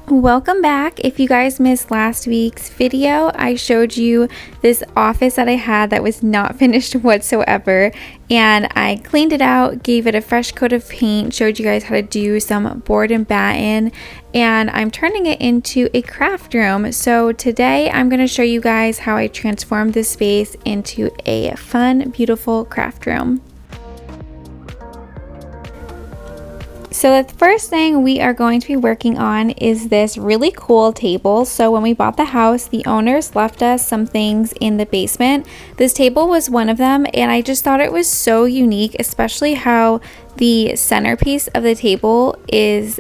Welcome back. If you guys missed last week's video, I showed you this office that I had that was not finished whatsoever, and I cleaned it out, gave it a fresh coat of paint, showed you guys how to do some board and batten, and I'm turning it into a craft room. So today I'm going to show you guys how I transformed this space into a fun, beautiful craft room. So the first thing we are going to be working on is this really cool table. So when we bought the house, the owners left us some things in the basement. This table was one of them, and I just thought it was so unique, especially how the centerpiece of the table is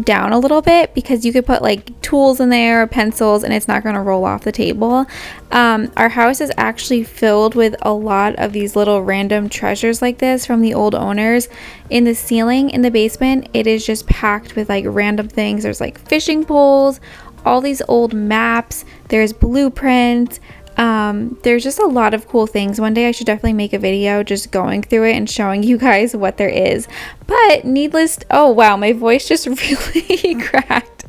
down a little bit, because you could put like tools in there or pencils and it's not going to roll off the table. Our house is actually filled with a lot of these little random treasures like this from the old owners. In the ceiling in the basement, it is just packed with like random things. There's like fishing poles, all these old maps, there's blueprints. There's just a lot of cool things. One day I should definitely make a video just going through it and showing you guys what there is. But oh wow, my voice just really cracked.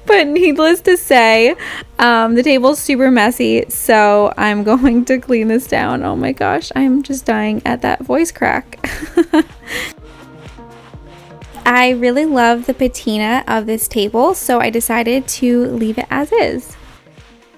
But needless to say, the table's super messy, so I'm going to clean this down. Oh my gosh, I'm just dying at that voice crack. I really love the patina of this table, so I decided to leave it as is.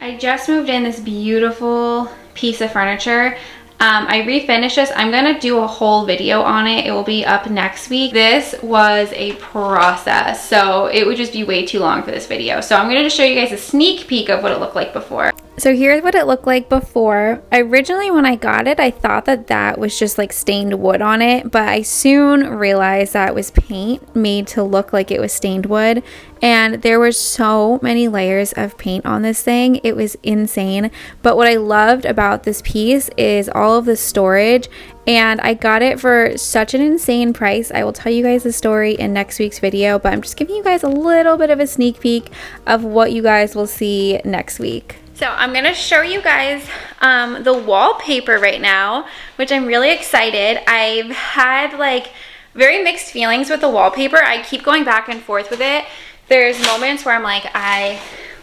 I just moved in this beautiful piece of furniture. I refinished this. I'm gonna do a whole video on it. It will be up next week. This was a process, so it would just be way too long for this video. So I'm gonna just show you guys a sneak peek of what it looked like before. So here's what it looked like before. Originally when I got it, I thought that was just like stained wood on it, but I soon realized that it was paint made to look like it was stained wood, and there were so many layers of paint on this thing. It was insane. But what I loved about this piece is all of the storage, and I got it for such an insane price. I will tell you guys the story in next week's video, but I'm just giving you guys a little bit of a sneak peek of what you guys will see next week. So I'm going to show you guys the wallpaper right now, which I'm really excited. I've had like very mixed feelings with the wallpaper. I keep going back and forth with it. There's moments where I'm like, I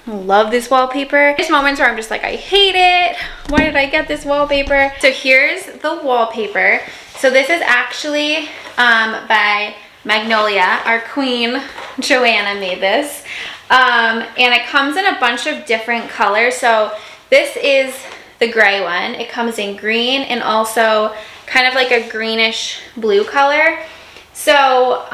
love this wallpaper. There's moments where I'm just like, I hate it. Why did I get this wallpaper? So here's the wallpaper. So this is actually by Magnolia. Our queen, Joanna, made this. And it comes in a bunch of different colors. So this is the gray one. It comes in green and also kind of like a greenish blue color. So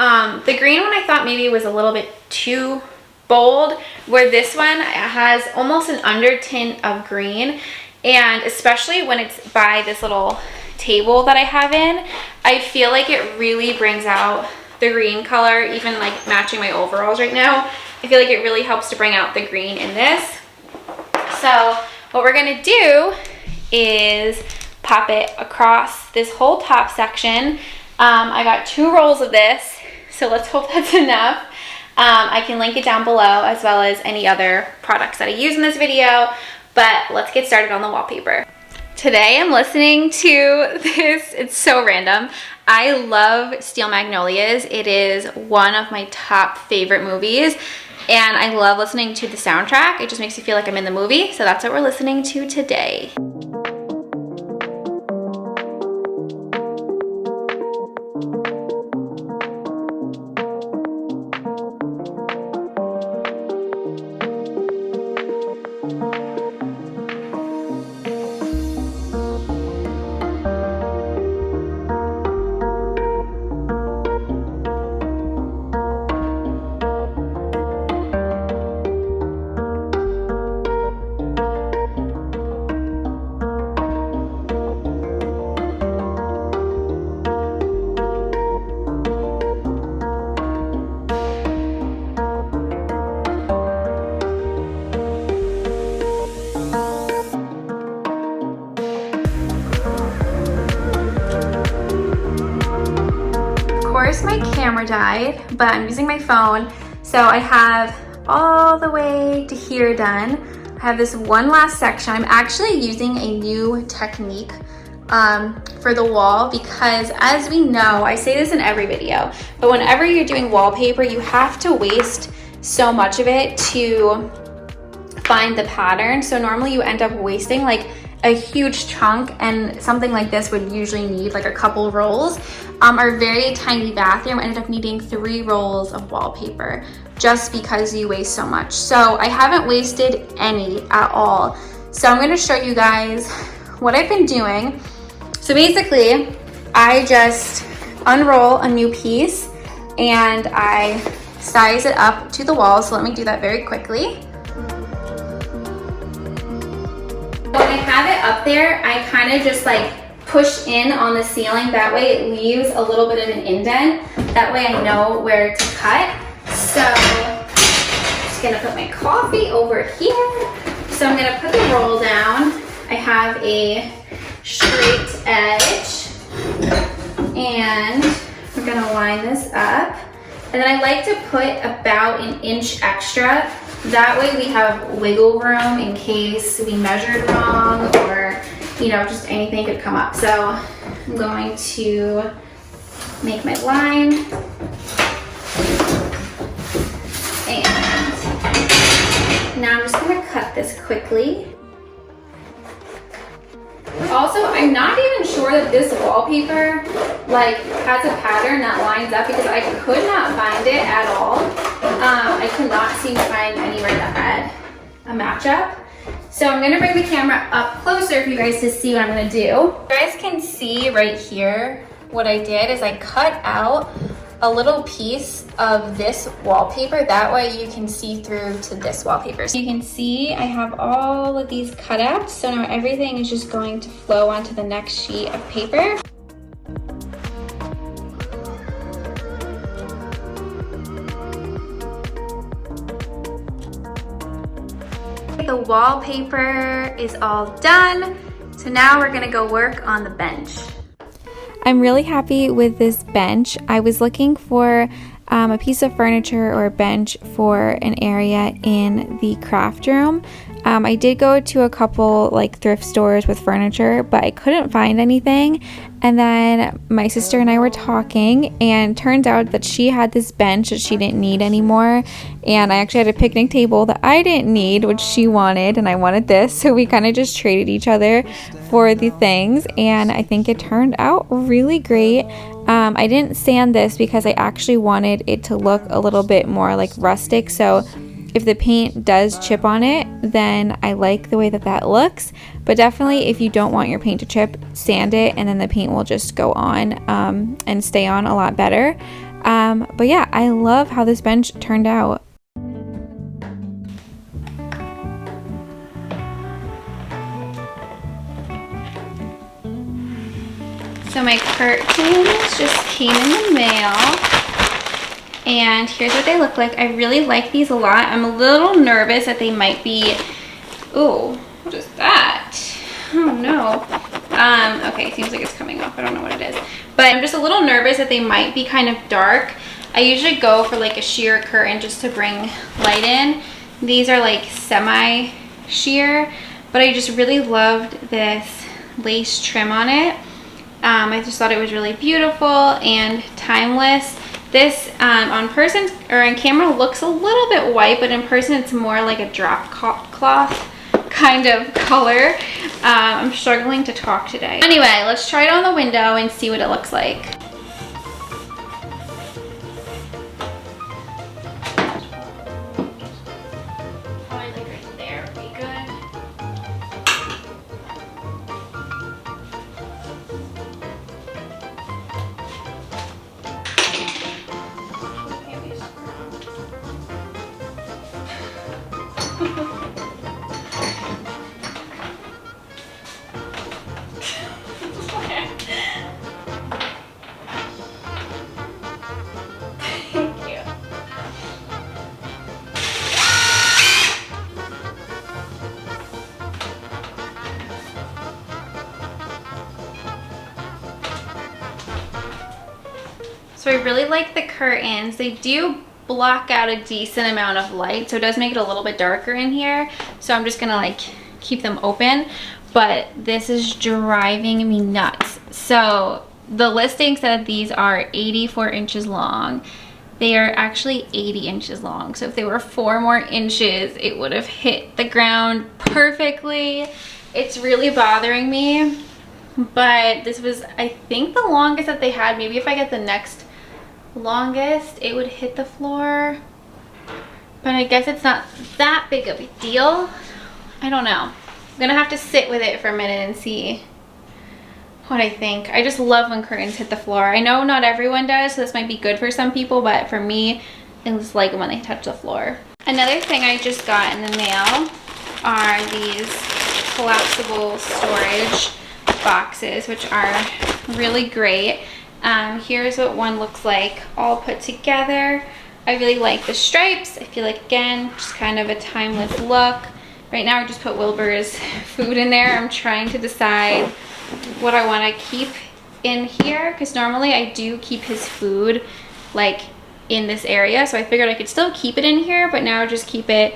the green one I thought maybe was a little bit too bold, where this one has almost an undertint of green. And especially when it's by this little table that I have in, I feel like it really brings out the green color, even like matching my overalls right now. I feel like it really helps to bring out the green in this. So what we're gonna do is pop it across this whole top section. I got 2 rolls of this, so let's hope that's enough. I can link it down below, as well as any other products that I use in this video, but let's get started on the wallpaper. Today I'm listening to this, it's so random. I love Steel Magnolias. It is one of my top favorite movies, and I love listening to the soundtrack. It just makes me feel like I'm in the movie, so that's what we're listening to today. Course my camera died, but I'm using my phone, so I have all the way to here done. I have this one last section. I'm actually using a new technique for the wall, because as we know, I say this in every video, but whenever you're doing wallpaper, you have to waste so much of it to find the pattern. So normally you end up wasting like a huge chunk, and something like this would usually need like a couple rolls. Our very tiny bathroom ended up needing 3 rolls of wallpaper just because you waste so much. So I haven't wasted any at all. So I'm gonna show you guys what I've been doing. So basically, I just unroll a new piece and I size it up to the wall. So let me do that very quickly. When I have it up there, I kind of just like push in on the ceiling. That way it leaves a little bit of an indent. That way I know where to cut. So I'm just gonna put my coffee over here. So I'm gonna put the roll down. I have a straight edge and we're gonna line this up. And then I like to put about an inch extra. That way we have wiggle room in case we measured wrong or, you know, just anything could come up. So I'm going to make my line. And now I'm just gonna cut this quickly. Also, I'm not even sure that this wallpaper like has a pattern that lines up because I could not find it at all. I could not seem to find anywhere that had a matchup. So I'm gonna bring the camera up closer for you guys to see what I'm gonna do. You guys can see right here, what I did is I cut out a little piece of this wallpaper. That way you can see through to this wallpaper. So you can see I have all of these cutouts. So now everything is just going to flow onto the next sheet of paper. The wallpaper is all done. So now we're gonna go work on the bench. I'm really happy with this bench. I was looking for a piece of furniture or a bench for an area in the craft room. I did go to a couple like thrift stores with furniture, but I couldn't find anything. And then my sister and I were talking, and turns out that she had this bench that she didn't need anymore. And I actually had a picnic table that I didn't need, which she wanted, and I wanted this. So we kind of just traded each other for the things, and I think it turned out really great. I didn't sand this because I actually wanted it to look a little bit more like rustic. So if the paint does chip on it, then I like the way that that looks. But definitely if you don't want your paint to chip, sand it, and then the paint will just go on and stay on a lot better. But yeah, I love how this bench turned out. So my curtains just came in the mail, and here's what they look like. I really like these a lot. I'm a little nervous that they might be, ooh, what is that? Oh no. Okay, seems like it's coming off. I don't know what it is. But I'm just a little nervous that they might be kind of dark. I usually go for like a sheer curtain just to bring light in. These are like semi-sheer, but I just really loved this lace trim on it. I just thought it was really beautiful and timeless. This on person or on camera looks a little bit white, but in person it's more like a drop cloth kind of color. I'm struggling to talk today. Anyway, let's try it on the window and see what it looks like. Probably like right there would be good. So I really like the curtains. They do block out a decent amount of light, so it does make it a little bit darker in here. So I'm just gonna like keep them open, but this is driving me nuts. So the listing said these are 84 inches long, They are actually 80 inches long. So if they were 4 more inches, it would have hit the ground perfectly. It's really bothering me, but this was, I think, the longest that they had. Maybe if I get the next longest, it would hit the floor, but I guess it's not that big of a deal. I don't know. I'm gonna have to sit with it for a minute and see what I think. I just love when curtains hit the floor. I know not everyone does, so this might be good for some people, but for me, it's like when they touch the floor. Another thing I just got in the mail are these collapsible storage boxes, which are really great. Here's what one looks like all put together. I really like the stripes. I feel like, again, just kind of a timeless look. Right now I just put Wilbur's food in there. I'm trying to decide what I want to keep in here, because normally I do keep his food like in this area, so I figured I could still keep it in here, but now just keep it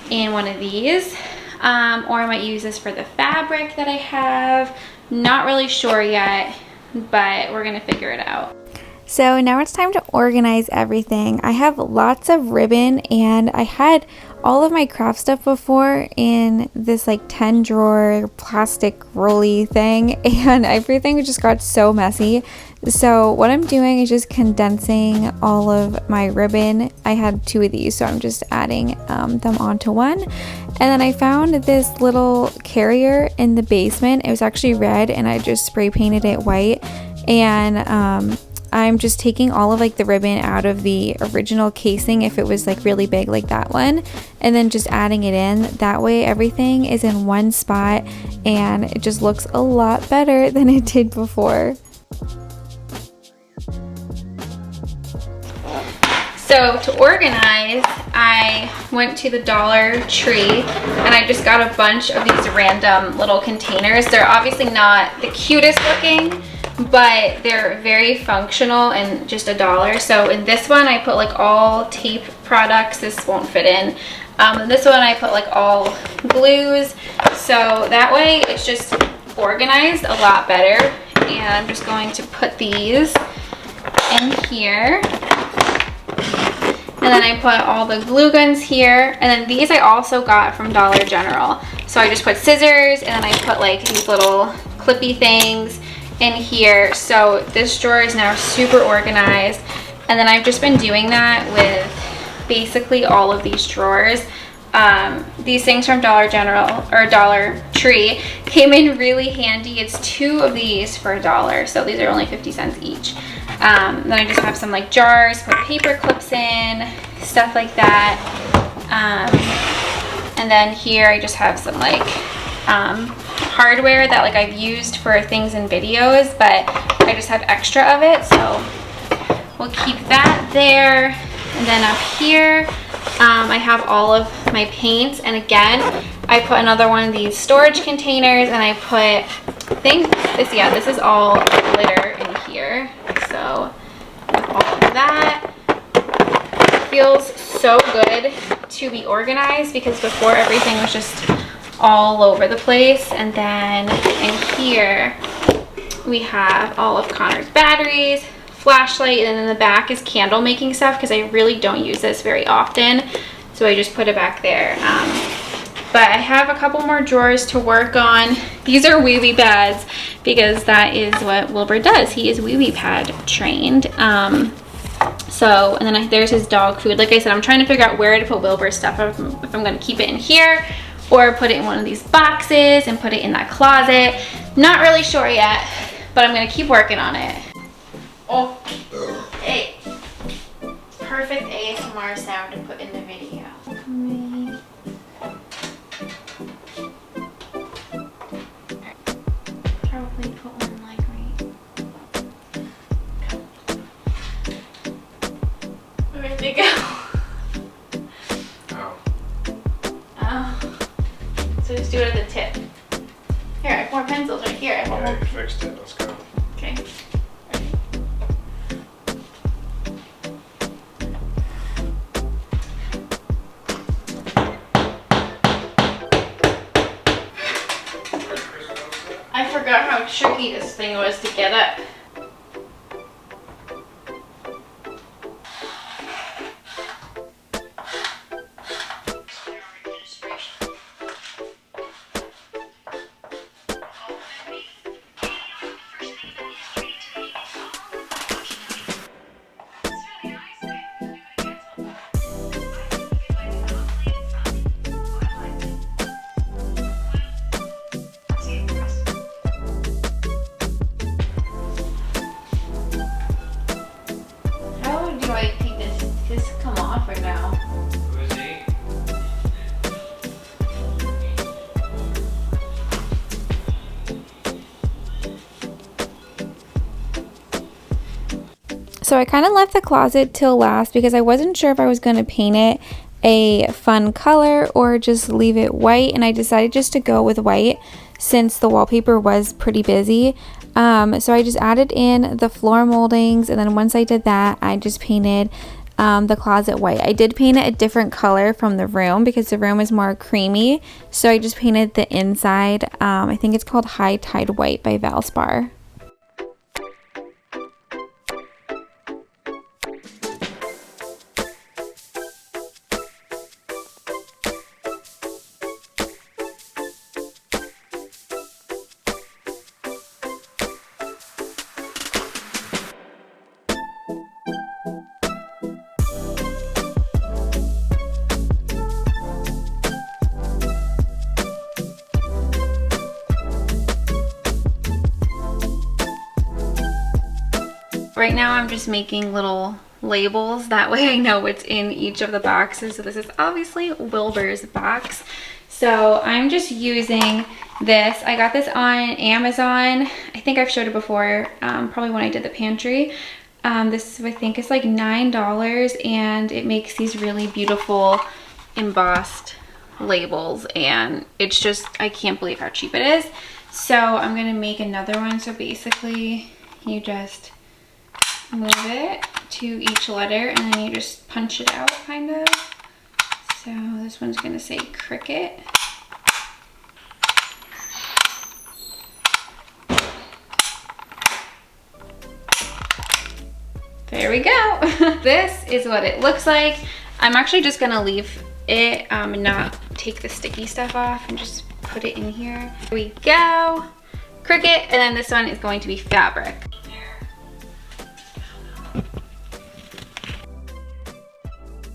in one of these, or I might use this for the fabric that I have. Not really sure yet, but we're gonna figure it out. So now it's time to organize everything. I have lots of ribbon, and I had all of my craft stuff before in this like 10 drawer plastic rolly thing, and everything just got so messy. So what I'm doing is just condensing all of my ribbon. I had 2 of these, so I'm just adding them onto one. And then I found this little carrier in the basement. It was actually red, and I just spray painted it white. And I'm just taking all of like the ribbon out of the original casing if it was like really big like that one, and then just adding it in. That way everything is in one spot and it just looks a lot better than it did before. So to organize, I went to the Dollar Tree and I just got a bunch of these random little containers. They're obviously not the cutest looking, but they're very functional and just $1. So in this one I put like all tape products. This won't fit in. This one I put like all glues, so that way it's just organized a lot better. And I'm just going to put these in here, and then I put all the glue guns here, and then these I also got from Dollar General. So I just put scissors, and then I put like these little clippy things in here. So this drawer is now super organized, and then I've just been doing that with basically all of these drawers. These things from Dollar General or Dollar Tree came in really handy. It's 2 of these for $1, so these are only 50 cents each. Then I just have some like jars, put paper clips in, stuff like that. And then here I just have some like hardware that like I've used for things in videos, but I just have extra of it, so we'll keep that there. And then up here I have all of my paints, and again I put another one of these storage containers, and I put, I think this, yeah, this is all glitter in here. So with all of that, it feels so good to be organized, because before everything was just all over the place. And then in here we have all of Connor's batteries, flashlight, and then in the back is candle making stuff, because I really don't use this very often, so I just put it back there. But I have a couple more drawers to work on. These are wee-wee pads, because that is what Wilbur does. He is wee-wee pad trained. So, and then there's his dog food. Like I said, I'm trying to figure out where to put Wilbur's stuff, if I'm gonna keep it in here or put it in one of these boxes and put it in that closet. Not really sure yet, but I'm gonna keep working on it. Oh, hey. Perfect ASMR sound to put in the video. Probably put one like right. Where'd they go? Oh. So just do it at the tip. Here, I have more pencils right here. I have one more. You fixed it. Let's go. Okay. I forgot how tricky this thing was to get up. So I kind of left the closet till last because I wasn't sure if I was going to paint it a fun color or just leave it white, and I decided just to go with white since the wallpaper was pretty busy. So I just added in the floor moldings, and then once I did that, I just painted the closet white. I did paint it a different color from the room because the room is more creamy, so I just painted the inside. I think it's called High Tide White by Valspar. Right now I'm just making little labels, that way I know what's in each of the boxes. So this is obviously Wilbur's box. So I'm just using this. I got this on Amazon. I think I've showed it before, probably when I did the pantry. This I think is like $9, and it makes these really beautiful embossed labels, and it's just, I can't believe how cheap it is. So I'm gonna make another one. So basically you just move it to each letter and then you just punch it out, kind of. So this one's gonna say cricket. There we go. This is what it looks like. I'm actually just gonna leave it and not take the sticky stuff off and just put it in here. Here we go. Cricket, and then this one is going to be fabric.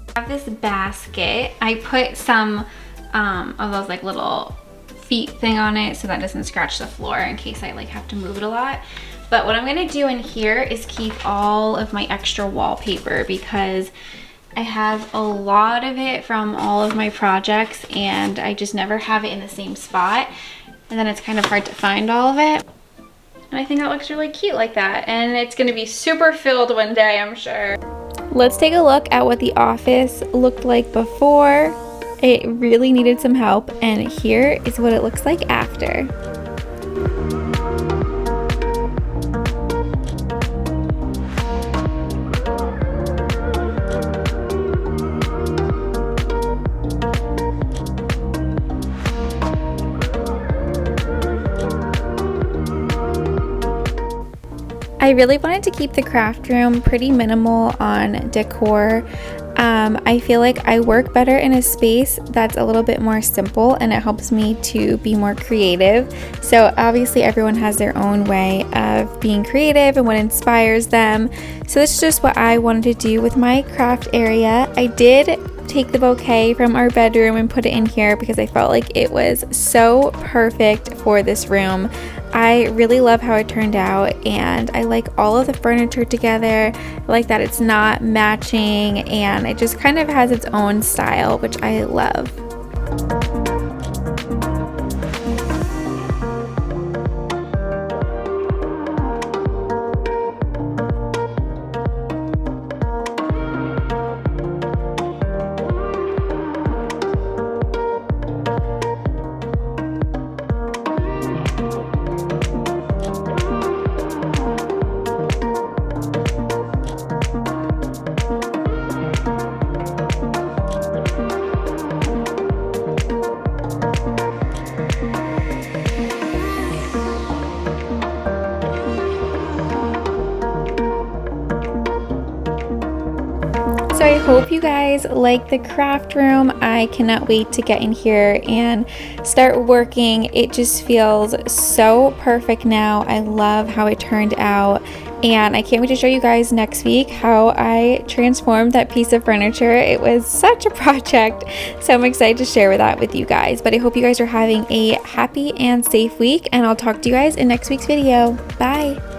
I have this basket. I put some of those like little feet thing on it so that doesn't scratch the floor in case I like have to move it a lot. But what I'm gonna do in here is keep all of my extra wallpaper because I have a lot of it from all of my projects and I just never have it in the same spot, and then it's kind of hard to find all of it. And I think that looks really cute like that, and it's gonna be super filled one day, I'm sure. Let's take a look at what the office looked like before. It really needed some help, and here is what it looks like after. I really wanted to keep the craft room pretty minimal on decor. I feel like I work better in a space that's a little bit more simple, and it helps me to be more creative. So obviously everyone has their own way of being creative and what inspires them. So this is just what I wanted to do with my craft area. I did take the bouquet from our bedroom and put it in here because I felt like it was so perfect for this room. I really love how it turned out, and I like all of the furniture together. I like that it's not matching, and it just kind of has its own style, which I love. So I hope you guys like the craft room. I cannot wait to get in here and start working. It just feels so perfect now. I love how it turned out, and I can't wait to show you guys next week how I transformed that piece of furniture. It was such a project, so I'm excited to share that with you guys. But I hope you guys are having a happy and safe week, and I'll talk to you guys in next week's video. Bye!